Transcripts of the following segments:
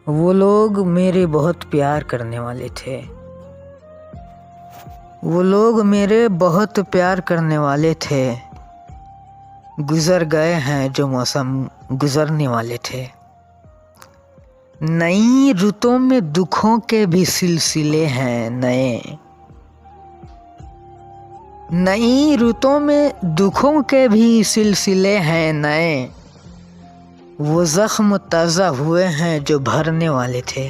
वो लोग मेरे बहुत प्यार करने वाले थे। वो लोग मेरे बहुत प्यार करने वाले थे। गुजर गए हैं जो मौसम गुजरने वाले थे। नई रुतों में दुखों के भी सिलसिले हैं नए। नई रुतों में दुखों के भी सिलसिले हैं नए। वो जख्म ताज़ा हुए हैं जो भरने वाले थे।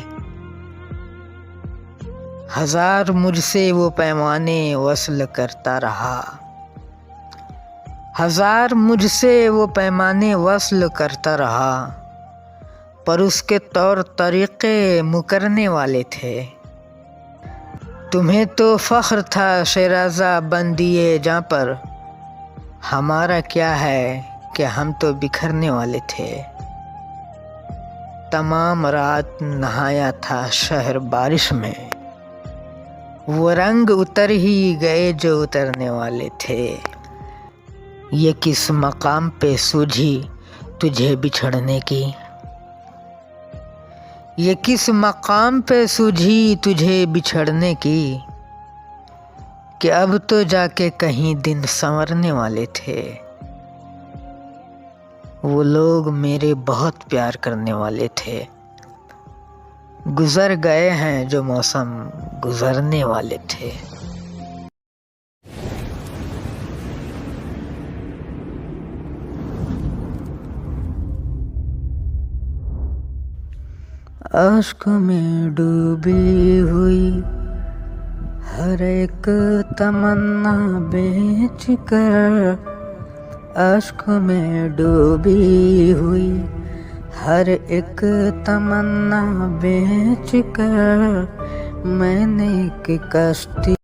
हजार मुझसे वो पैमाने वस्ल करता रहा। हजार मुझसे वो पैमाने वस्ल करता रहा, पर उसके तौर तरीक़े मुकरने वाले थे। तुम्हें तो फ़ख्र था शेराज़ा बंदिए जां पर, हमारा क्या है कि हम तो बिखरने वाले थे। तमाम रात नहाया था शहर बारिश में, वो रंग उतर ही गए जो उतरने वाले थे। ये किस मकाम पे सूझी तुझे बिछड़ने की, ये किस मकाम पे सूझी तुझे बिछड़ने की, कि अब तो जाके कहीं दिन संवरने वाले थे। वो लोग मेरे बहुत प्यार करने वाले थे। गुजर गए हैं जो मौसम गुजरने वाले थे। आश्क में डूबी हुई हर एक तमन्ना बेच कर, आश्क में डूबी हुई हर एक तमन्ना बेच कर, मैंने एक कश्ती